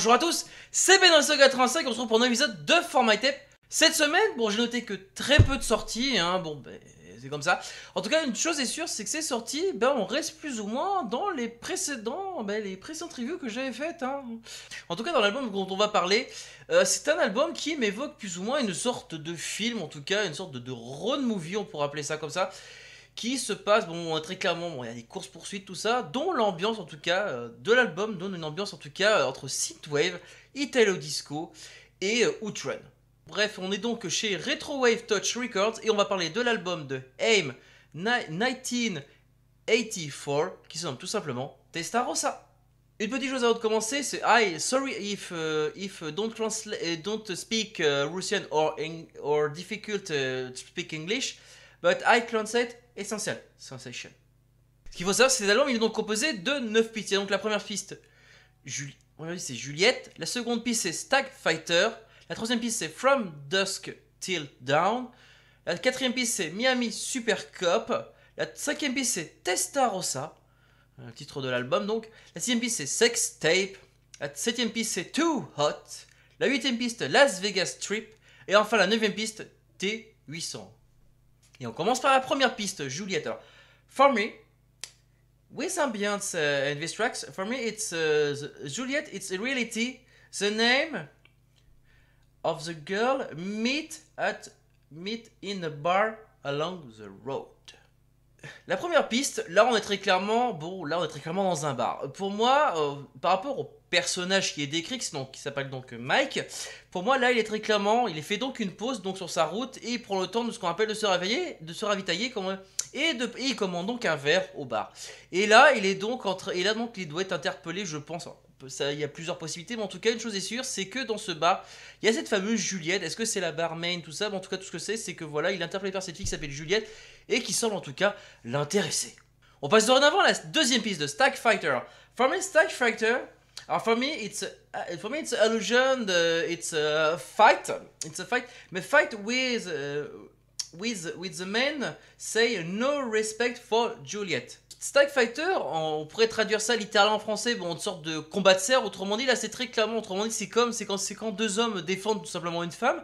Bonjour à tous, c'est Benoît85, on se retrouve pour un nouvel épisode de For My Tape. Cette semaine, bon, j'ai noté que très peu de sorties, hein, bon, ben, c'est comme ça. En tout cas, une chose est sûre, c'est que ces sorties, ben, on reste plus ou moins dans les précédentes reviews que j'avais faites, hein. En tout cas, dans l'album dont on va parler, c'est un album qui m'évoque plus ou moins une sorte de film, en tout cas, une sorte de road movie, on pourrait appeler ça comme ça, qui se passe, bon, très clairement, bon, il y a des courses-poursuites, tout ça, dont l'ambiance, en tout cas, de l'album donne une ambiance, en tout cas, entre synthwave, italo disco et outrun. Bref, on est donc chez Retrowave Touch Records et on va parler de l'album de AIM 1984, qui se nomme tout simplement Testarossa. Une petite chose avant de commencer, c'est sorry if don't speak Russian or difficult to speak English, but I translate essential sensation. Ce qu'il faut savoir, c'est que cet album il est donc composé de 9 pistes. Il y a donc la première piste, c'est Juliette. La seconde piste, c'est Stag Fighter. La troisième piste, c'est From Dusk Till Dawn. La quatrième piste, c'est Miami Super Cup. La cinquième piste, c'est Testarossa, le titre de l'album donc. La sixième piste, c'est Sex Tape. La septième piste, c'est Too Hot. La huitième piste, Las Vegas Trip. Et enfin, la neuvième piste, T800. Et on commence par la première piste, Juliette. Alors, for me, with ambience in these tracks, for me, it's Juliet. It's in reality the name of the girl meet in a bar along the road. La première piste, là on est très clairement, dans un bar. Pour moi, par rapport au personnage qui est décrit, qui s'appelle donc Mike, pour moi là il est très clairement, il fait donc une pause donc sur sa route et il prend le temps de ce qu'on appelle de se ravitailler et il commande donc un verre au bar. Et là il doit être interpellé, je pense. Ça, il y a plusieurs possibilités, mais en tout cas, une chose est sûre, c'est que dans ce bar, il y a cette fameuse Juliette. Est-ce que c'est la barmaid, tout ça? Mais en tout cas, tout ce que c'est que voilà, il est interpellé par cette fille qui s'appelle Juliette et qui semble en tout cas l'intéresser. On passe dorénavant à la deuxième piste de Stag Fighter. For me, Stag Fighter. Alors, for me, it's illusion. It's a fight. It's a fight. Mais fight with the men say no respect for Juliette. Stag Fighter, on pourrait traduire ça littéralement en français, bon, une sorte de combat de serre. Autrement dit, là, c'est très clairement, autrement dit, c'est quand deux hommes défendent tout simplement une femme.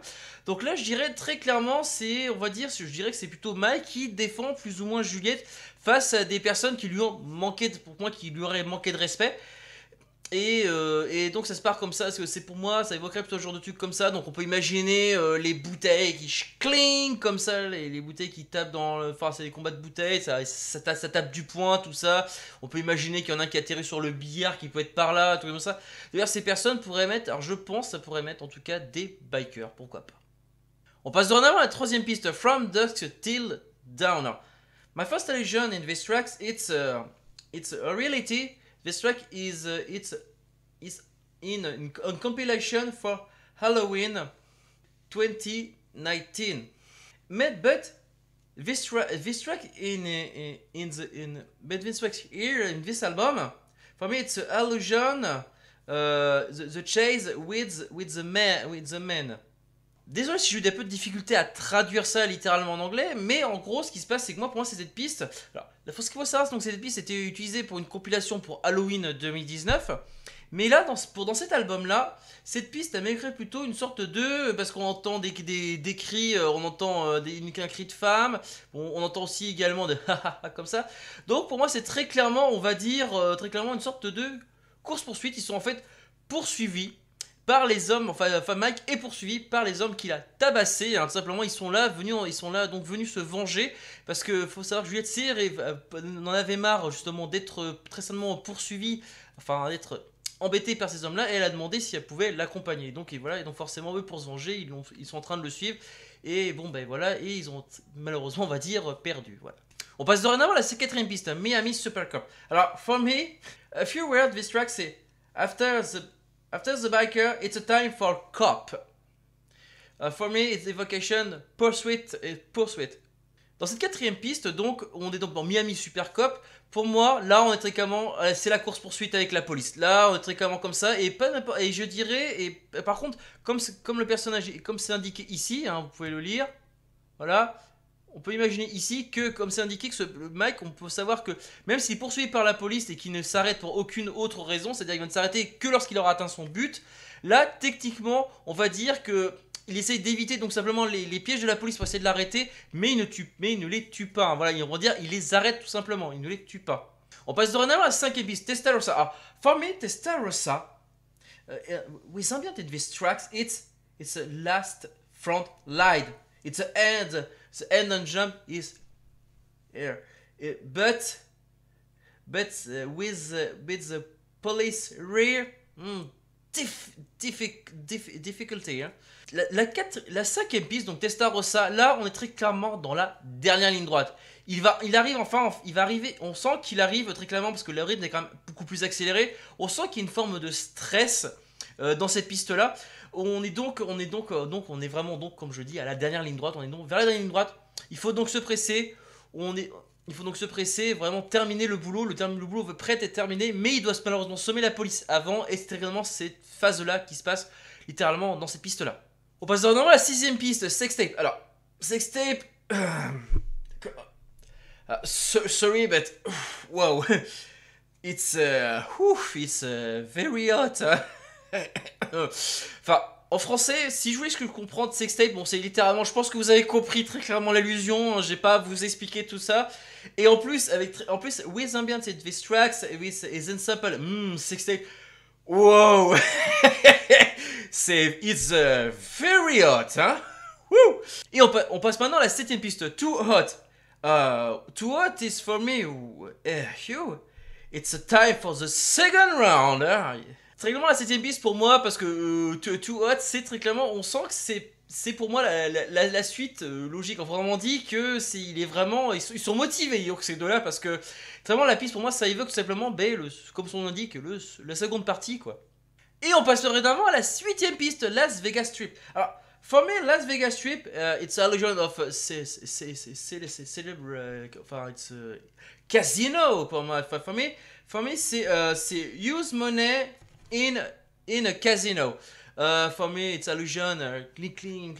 Donc là, je dirais très clairement, je dirais que c'est plutôt Mike qui défend plus ou moins Juliette face à des personnes qui lui ont manqué, pour moi, qui lui auraient manqué de respect. Et donc ça se part comme ça, parce que c'est pour moi, ça évoquerait plutôt ce genre de truc comme ça. Donc on peut imaginer les bouteilles qui cling comme ça, les bouteilles qui tapent enfin c'est des combats de bouteilles, ça tape du poing, tout ça. On peut imaginer qu'il y en a un qui atterrit sur le billard, qui peut être par là, tout comme ça. D'ailleurs ces personnes pourraient mettre, alors je pense ça pourrait mettre en tout cas des bikers, pourquoi pas. On passe dorénavant à la troisième piste, From Dusk Till Dawn. Alors, my first illusion in this tracks, it's a reality. This track is in a compilation for Halloween 2019. But this track here in this album, for me it's an allusion the chase with the man. Désolé si j'ai eu des peu de difficulté à traduire ça littéralement en anglais, mais en gros, ce qui se passe, c'est que pour moi, c'est cette piste. Alors, ce qu'il faut savoir, c'est que cette piste était utilisée pour une compilation pour Halloween 2019. Mais là, dans cet album-là, cette piste, elle m'écrit plutôt une sorte de. Parce qu'on entend des cris, on entend un cri de femme, on entend aussi également des comme ça. Donc, pour moi, c'est très clairement, on va dire, très clairement une sorte de course-poursuite. Ils sont en fait poursuivis par les hommes, enfin Mike est poursuivi par les hommes qu'il a tabassés, hein, tout simplement ils sont là donc venus se venger, parce que faut savoir que Juliette Cyr en avait marre justement d'être très certainement poursuivi, enfin d'être embêté par ces hommes-là, et elle a demandé si elle pouvait l'accompagner. Donc et voilà, et donc forcément eux pour se venger, ils sont en train de le suivre, et bon ben voilà, et ils ont malheureusement on va dire perdu, voilà. On passe dorénavant à la quatrième piste, Miami Super Cup. Alors for me, a few words this track c'est After the biker, it's a time for cop. For me, it's evocation, pursuit. Dans cette quatrième piste, donc, on est donc dans Miami Super Cop. Pour moi, là, on est très clairement, c'est la course poursuite avec la police. Là, on est très clairement comme ça, et je dirais, et par contre, comme le personnage, comme c'est indiqué ici, hein, vous pouvez le lire. Voilà. on peut imaginer ici que, comme c'est indiqué, que Mike, on peut savoir que même s'il est poursuivi par la police et qu'il ne s'arrête pour aucune autre raison, c'est-à-dire qu'il va ne s'arrêter que lorsqu'il aura atteint son but, là, techniquement, on va dire que il essaye d'éviter donc simplement les pièges de la police pour essayer de l'arrêter, mais il ne les tue pas. Hein. Voilà, on va dire, il les arrête tout simplement, il ne les tue pas. On passe dorénavant à la 5e piste, Testarossa. Ah, for me, Testarossa, with ambient these tracks, it's a last front line. It's the end and jump is here. But with the police rear, difficulty. Hein. La 5e piste, donc Testarossa, là on est très clairement dans la dernière ligne droite. Il va arriver, on sent qu'il arrive très clairement parce que le rythme est quand même beaucoup plus accéléré. On sent qu'il y a une forme de stress dans cette piste là. On est vraiment donc comme je dis à la dernière ligne droite. On est donc vers la dernière ligne droite. Il faut donc se presser. Il faut donc se presser, vraiment terminer le boulot. Le boulot veut prêt et terminé, mais il doit malheureusement sommer la police avant. Et c'est vraiment cette phase-là qui se passe littéralement dans cette piste-là. On passe maintenant à la 6e piste, Sextape. Alors, Sextape... sorry, but... wow. It's very hot. Enfin... En français, si je voulais que je comprenne Sextape, bon c'est littéralement, je pense que vous avez compris très clairement l'allusion, hein, j'ai pas à vous expliquer tout ça. Et en plus, with ambient et with tracks, with is ensemble, Sextape, wow, it's very hot, hein. Woo. Et on passe maintenant à la 7e piste, Too Hot. Too Hot is for me, Hugh, it's a time for the second round, hein. Très clairement la 7e piste pour moi parce que Too Hot c'est très clairement, on sent que c'est pour moi la suite logique. On a vraiment dit que il est vraiment, ils sont motivés donc ces deux là parce que vraiment la piste pour moi ça évoque tout simplement comme son nom indique la seconde partie quoi. Et on passerait d'avant à la 8e piste, Las Vegas Strip. Alors for me Las Vegas Strip it's a illusion of it's casino pour moi. For me c'est use money in a casino. For me, it's illusion, cling.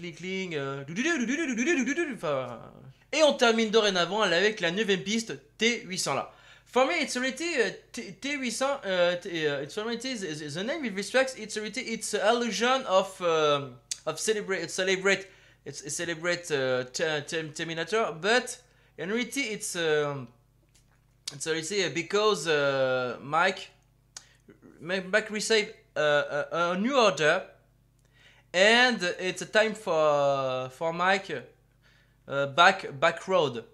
Et on termine dorénavant avec la 9e piste, T800 là. For me, it's already T800. It's already the name it restricts. It's already it's illusion of celebrate Terminator, but in reality it's already because Mike receive a new order, and it's a time for Mike back road.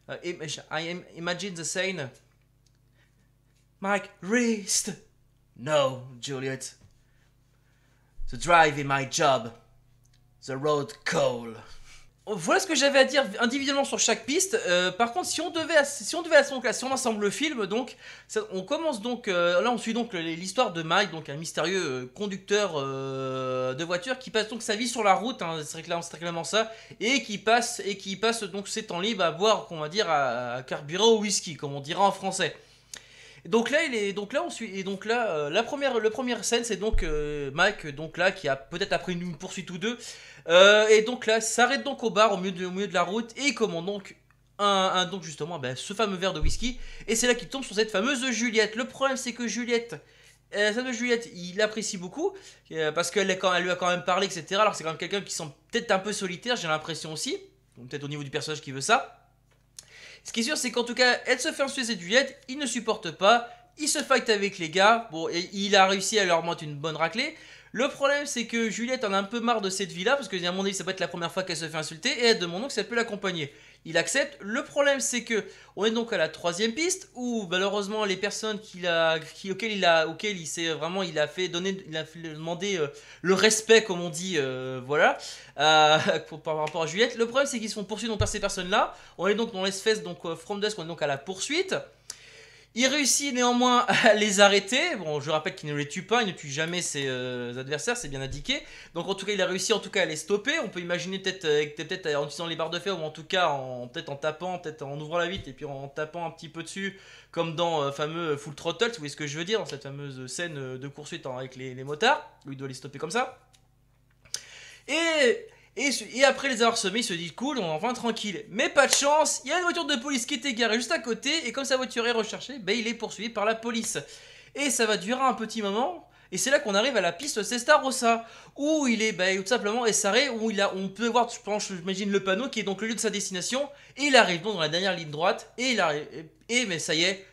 I imagine the scene. Mike rest. No, Juliet. The drive in my job. The road cold. Voilà ce que j'avais à dire individuellement sur chaque piste. Par contre, si on ensemble le film, donc on commence donc là on suit donc l'histoire de Mike, donc un mystérieux conducteur de voiture qui passe donc sa vie sur la route, hein, c'est très clairement ça, et qui passe donc ses temps libres à boire, qu'on va dire à carburer au whisky, comme on dira en français. Donc là, la première scène, c'est donc Mike, donc là, qui a peut-être après une poursuite ou deux, et donc là, s'arrête donc au bar au milieu de la route et commande donc donc justement ce fameux verre de whisky, et c'est là qu'il tombe sur cette fameuse Juliette. Le problème, c'est que Juliette, il apprécie beaucoup parce qu'elle lui a quand même parlé, etc. Alors c'est quand même quelqu'un qui semble peut-être un peu solitaire, j'ai l'impression aussi, peut-être au niveau du personnage qui veut ça. Ce qui est sûr, c'est qu'en tout cas, elle se fait insulter cette Juliette, il ne supporte pas, il se fight avec les gars, bon, et il a réussi à leur mettre une bonne raclée. Le problème, c'est que Juliette en a un peu marre de cette vie-là, parce que à mon avis, ça peut être la première fois qu'elle se fait insulter, et elle demande donc si elle peut l'accompagner. Il accepte. Le problème, c'est que on est donc à la 3e piste, où malheureusement les personnes auxquelles il a fait demander le respect, comme on dit, voilà, par rapport à Juliette. Le problème, c'est qu'ils se font poursuivre donc par ces personnes-là. On est donc dans l'espèce donc From Dusk, on est donc à la poursuite. Il réussit néanmoins à les arrêter. Bon, je rappelle qu'il ne les tue pas, il ne tue jamais ses adversaires, c'est bien indiqué. Donc en tout cas, il a réussi en tout cas à les stopper. On peut imaginer peut-être en utilisant les barres de fer, ou en tout cas peut-être en tapant, peut-être en ouvrant la vitre et puis en tapant un petit peu dessus, comme dans fameux Full Throttle, vous voyez ce que je veux dire, dans cette fameuse scène de poursuite avec les motards, où il doit les stopper comme ça. Et après les avoir semés, il se dit cool, on est enfin tranquille. Mais pas de chance, il y a une voiture de police qui était garée juste à côté, et comme sa voiture est recherchée, ben, il est poursuivi par la police. Et ça va durer un petit moment, et c'est là qu'on arrive à la piste Testarossa, où il est tout simplement essarré, où on peut voir, je pense, j'imagine le panneau qui est donc le lieu de sa destination, et il arrive donc dans la dernière ligne droite, et il arrive, mais ça y est,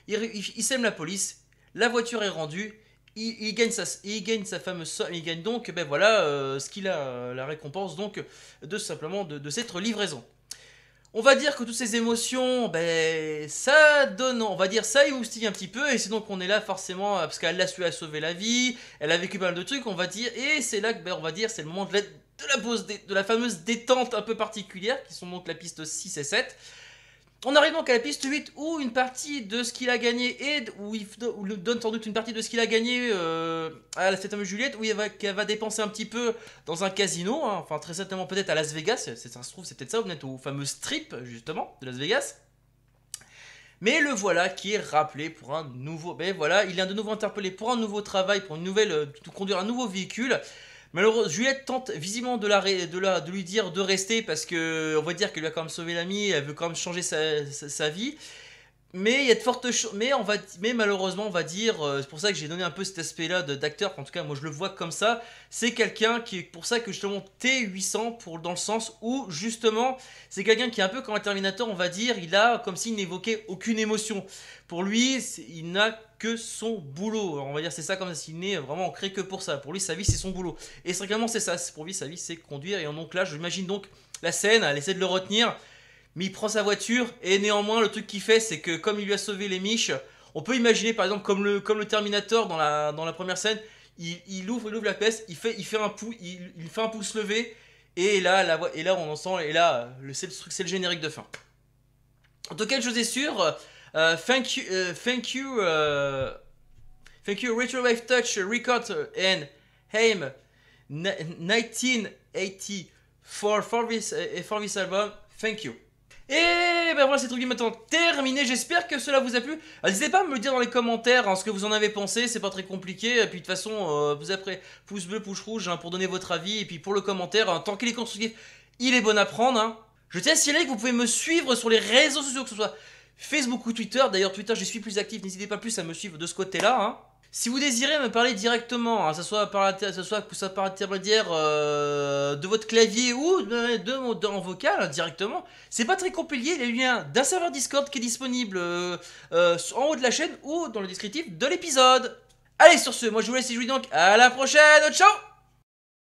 il sème la police, la voiture est rendue, il gagne sa fameuse somme, il gagne donc ce qu'il a, la récompense donc de simplement de cette livraison. On va dire que toutes ces émotions, ça donne, on va dire, ça émoustille un petit peu, et c'est donc qu'on est là forcément, parce qu'elle a su sauver la vie, elle a vécu pas mal de trucs, on va dire, et c'est là que, on va dire, c'est le moment de la fameuse détente un peu particulière, qui sont donc la piste 6 et 7. On arrive donc à la piste 8 où une partie de ce qu'il a gagné où il donne sans doute une partie de ce qu'il a gagné à cette fameuse Juliette, où qu'elle va dépenser un petit peu dans un casino, hein, enfin très certainement peut-être à Las Vegas, ça se trouve c'est peut-être ça, ou peut-être au fameux strip justement de Las Vegas. Mais le voilà qui est rappelé pour un nouveau. Ben voilà, il est de nouveau interpellé pour un nouveau travail, pour une nouvelle, de conduire un nouveau véhicule. Malheureusement, Juliette tente visiblement de lui dire de rester parce que on va dire qu'elle lui a quand même sauvé l'ami, elle veut quand même changer sa vie. Mais il y a de fortes choses. Mais malheureusement, on va dire, c'est pour ça que j'ai donné un peu cet aspect-là d'acteur. En tout cas, moi je le vois comme ça. C'est quelqu'un qui est pour ça que justement T800 dans le sens où justement c'est quelqu'un qui est un peu comme un Terminator, on va dire. Il a comme s'il n'évoquait aucune émotion. Pour lui, il n'a que son boulot. Alors, on va dire c'est ça comme s'il n'est vraiment ancré que pour ça. Pour lui, sa vie c'est son boulot. Et strictement c'est ça. Pour lui, sa vie c'est conduire. Et donc là, j'imagine donc la scène. Elle essaie de le retenir. Mais il prend sa voiture et néanmoins le truc qu'il fait c'est que comme il lui a sauvé les miches, on peut imaginer par exemple comme le Terminator dans la première scène, il ouvre la pièce, il fait un pouce, il fait un pouce levé et là on en sent et là c'est le générique de fin. En tout cas une chose est sûre, thank you Retrowave Touch Record and Aim 1980 for this album, thank you. Et ben voilà, cette review est maintenant terminée. J'espère que cela vous a plu. N'hésitez pas à me le dire dans les commentaires ce que vous en avez pensé. C'est pas très compliqué. Et puis de toute façon, vous après pouce bleu, pouce rouge pour donner votre avis. Et puis pour le commentaire, tant qu'il est constructif, il est bon à prendre. Je tiens à signaler que vous pouvez me suivre sur les réseaux sociaux, que ce soit Facebook ou Twitter. D'ailleurs, Twitter, je suis plus actif. N'hésitez pas plus à me suivre de ce côté-là. Si vous désirez me parler directement, ça soit par intermédiaire de votre clavier ou en vocal directement, c'est pas très compliqué. Il y a le lien d'un serveur Discord qui est disponible en haut de la chaîne ou dans le descriptif de l'épisode. Allez, sur ce, moi je vous laisse et je vous dis donc à la prochaine. Ciao!